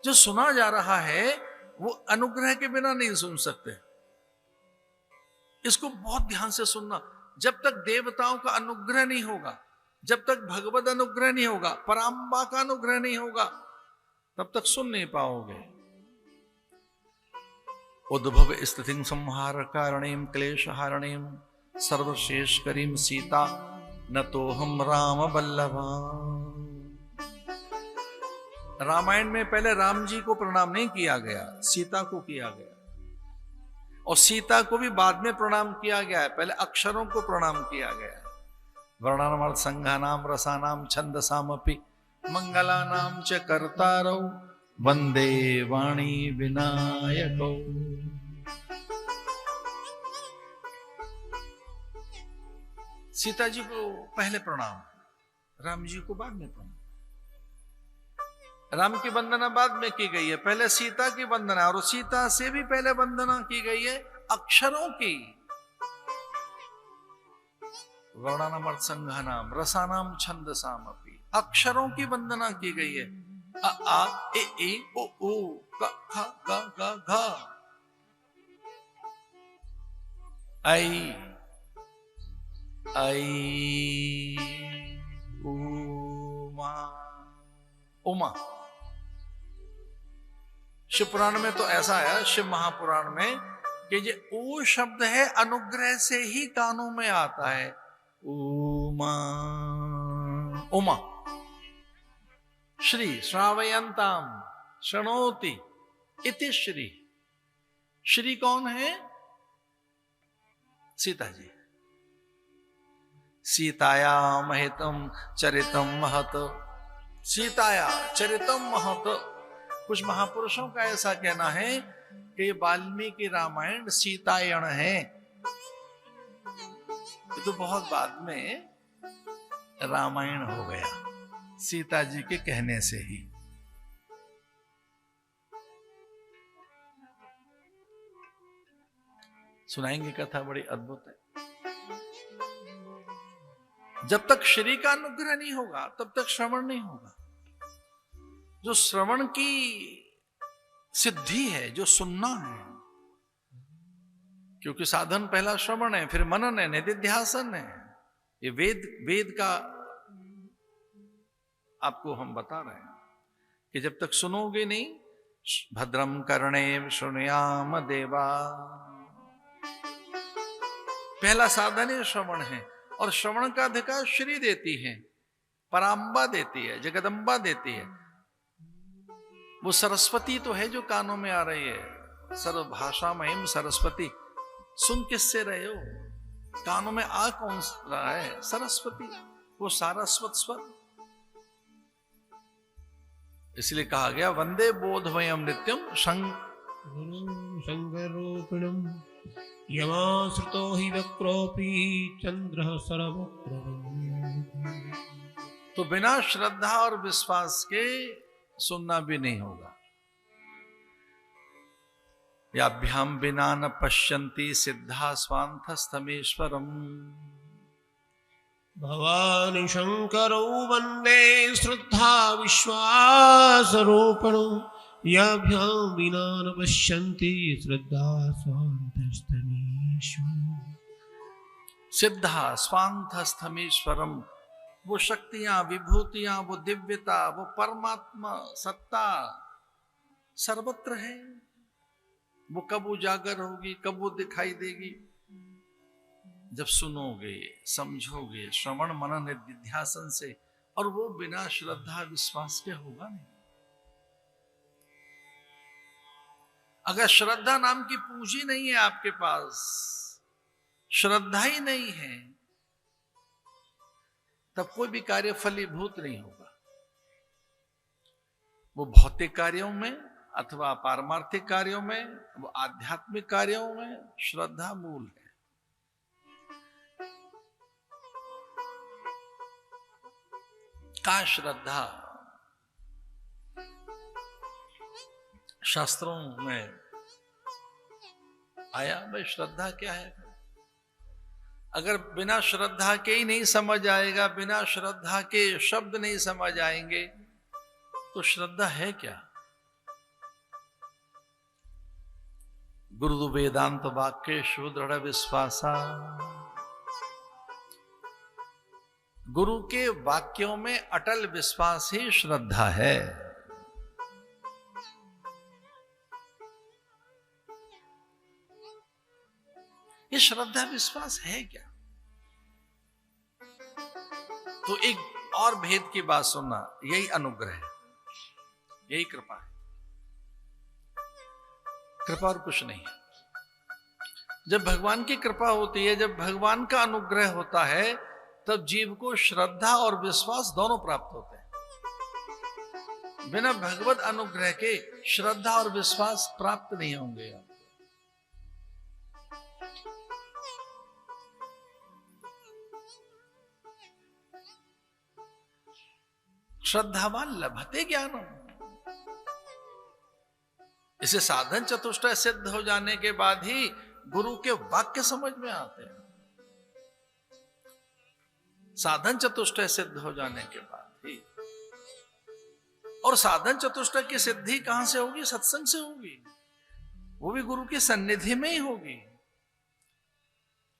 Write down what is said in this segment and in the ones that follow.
जो सुना जा रहा है वो अनुग्रह के बिना नहीं सुन सकते। इसको बहुत ध्यान से सुनना। जब तक देवताओं का अनुग्रह नहीं होगा, जब तक भगवत अनुग्रह नहीं होगा, पराम्बा का अनुग्रह नहीं होगा, तब तक सुन नहीं पाओगे। उद्भव स्थिति संहार कारणीम क्लेश हारणीम सर्वशेष करीम सीता न तो हम राम बल्लभा। रामायण में पहले राम जी को प्रणाम नहीं किया गया, सीता को किया गया, और सीता को भी बाद में प्रणाम किया गया है। पहले अक्षरों को प्रणाम किया गया है। वर्णानाम संघानाम रसानाम छंदसामपि मंगलानाम च कर्तारौ वंदे वाणी विनायकौ। सीता जी को पहले प्रणाम, राम जी को बाद में प्रणाम। राम की वंदना बाद में की गई है, पहले सीता की वंदना, और सीता से भी पहले वंदना की गई है अक्षरों की। वर्णानाम संघानाम रसानाम छंदसाम अपि, अक्षरों की वंदना की गई है। अ आ ए ए ओ ओ क ख ग घ घ, आई आई उमा उमा। शिव पुराण में तो ऐसा है, शिव महापुराण में, कि ये ओ शब्द है अनुग्रह से ही कानों में आता है। उमा उमा श्री श्रावयंताम शृणोति इति श्री। श्री कौन है? सीता जी। सीताया महितम चरितम महत, सीताया चरितम महत। कुछ महापुरुषों का ऐसा कहना है कि वाल्मीकि रामायण सीतायण है। ये तो बहुत बाद में रामायण हो गया, सीता जी के कहने से ही। सुनाएंगे कथा, बड़ी अद्भुत है। जब तक श्री का अनुग्रह नहीं होगा तब तक श्रवण नहीं होगा। जो श्रवण की सिद्धि है, जो सुनना है, क्योंकि साधन पहला श्रवण है, फिर मनन है, निधिध्यासन है। ये वेद का आपको हम बता रहे हैं कि जब तक सुनोगे नहीं, भद्रम कर्णे शृणुयाम देवा, पहला साधन ही श्रवण है। और श्रवण का अधिकार श्री देती है, पराम्बा देती है, जगदम्बा देती है। वो सरस्वती तो है जो कानों में आ रही है। सर्व भाषा महिम सरस्वती। सुन किससे रहे हो? कानों में आ कौन रहा है? सरस्वती, वो सारस्वत स्वर। इसलिए कहा गया वंदे बोधमयम नित्यम शंकरोपिणम यमाश्रितो हि वक्रोपि चंद्र सर्वत्र। तो बिना श्रद्धा और विश्वास के सुनना भी नहीं होगा। याभ्याम बिना न पश्यन्ति सिद्धा स्वांतस्थमेश्वरम। भवानी शंकरो वंदे श्रद्धा विश्वास रूपणो याभ्याम बिना न पश्यन्ति श्रद्धा स्वांतस्थमेश्वरम। सिद्धा स्वांतस्थमेश्वरम, वो शक्तियां, विभूतियां, वो दिव्यता, वो परमात्मा सत्ता सर्वत्र है। वो कब उजागर होगी, कब वो दिखाई देगी? जब सुनोगे, समझोगे, श्रवण मनन निधिध्यासन से। और वो बिना श्रद्धा विश्वास के होगा नहीं। अगर श्रद्धा नाम की पूंजी नहीं है आपके पास, श्रद्धा ही नहीं है, तब कोई भी कार्य फलीभूत नहीं होगा। वो भौतिक कार्यों में अथवा पारमार्थिक कार्यों में, वो आध्यात्मिक कार्यों में श्रद्धा मूल है। का श्रद्धा शास्त्रों में आया भाई, श्रद्धा क्या है? अगर बिना श्रद्धा के ही नहीं समझ आएगा, बिना श्रद्धा के शब्द नहीं समझ आएंगे, तो श्रद्धा है क्या? गुरु वेदांत वाक्येषु दृढ़ विश्वासा। गुरु के वाक्यों में अटल विश्वास ही श्रद्धा है। ये श्रद्धा विश्वास है क्या? तो एक और भेद की बात सुनना, यही अनुग्रह है, यही कृपा है। कृपा और कुछ नहीं है। जब भगवान की कृपा होती है, जब भगवान का अनुग्रह होता है, तब जीव को श्रद्धा और विश्वास दोनों प्राप्त होते हैं। बिना भगवत अनुग्रह के श्रद्धा और विश्वास प्राप्त नहीं होंगे। श्रद्धावान लभते ज्ञानम। इसे साधन चतुष्टय सिद्ध हो जाने के बाद ही गुरु के वाक्य समझ में आते हैं। साधन चतुष्टय सिद्ध हो जाने के बाद ही। और साधन चतुष्टय की सिद्धि कहां से होगी? सत्संग से होगी, वो भी गुरु की सन्निधि में ही होगी।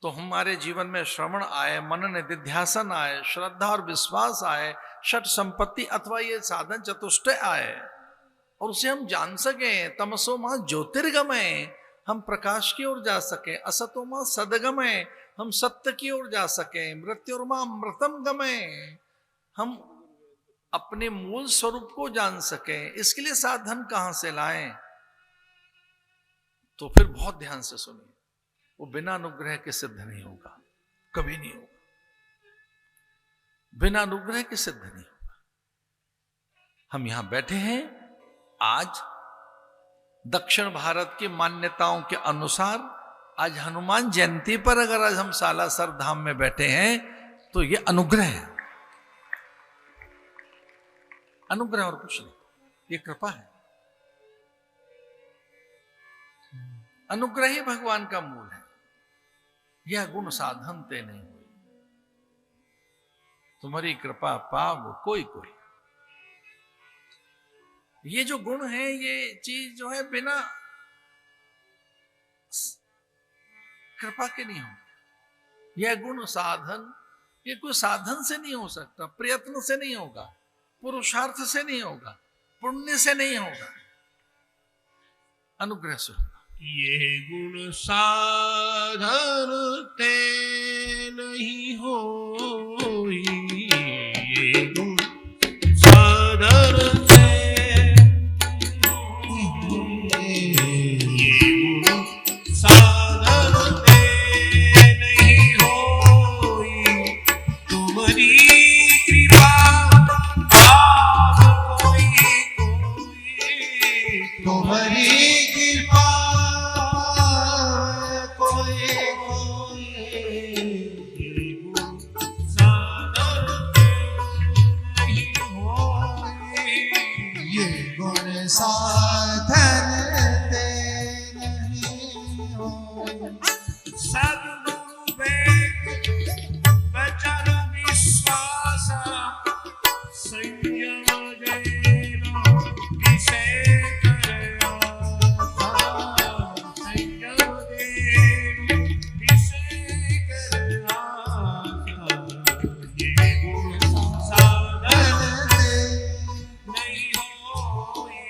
तो हमारे जीवन में श्रवण आए, मनन निधिध्यासन आए, श्रद्धा और विश्वास आए, षट संपत्ति अथवा ये साधन चतुष्टय आए, और उसे हम जान सके। तमसो मां ज्योतिर्गमय, हम प्रकाश की ओर जा सके। असतो मां सदगमय, हम सत्य की ओर जा सके। मृत्युर्मा अमृतम गमय, हम अपने मूल स्वरूप को जान सके। इसके लिए साधन कहां से लाएं? तो फिर बहुत ध्यान से सुनिए, वो बिना अनुग्रह के सिद्ध नहीं होगा, कभी नहीं होगा। बिना अनुग्रह के सिद्ध नहीं होगा। हम यहां बैठे हैं आज दक्षिण भारत की मान्यताओं के अनुसार, आज हनुमान जयंती पर अगर आज हम सालासर धाम में बैठे हैं तो ये अनुग्रह है। अनुग्रह और कुछ नहीं, ये कृपा है। अनुग्रह ही भगवान का मूल है। यह गुण साधन ते नहीं हुई, तुम्हारी कृपा पाव कोई कोई। ये जो गुण है, ये चीज जो है बिना कृपा के नहीं होगा। यह गुण साधन, ये कोई साधन से नहीं हो सकता, प्रयत्न से नहीं होगा, पुरुषार्थ से नहीं होगा, पुण्य से नहीं होगा, अनुग्रह से होगा। ये गुण साधन ते नहीं होई, ये गुण साधन ते, ये गुण साधन ते नहीं होई, तुम्हारी कृपा आप कोई कोई, तुम्हारी कृपा साधन ते नहीं हो। सद्गुरु वचन विश्वास संयम जैनो विषे करया, संयम जैनो विषे करया, ये गुण साधन नहीं होई।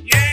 ये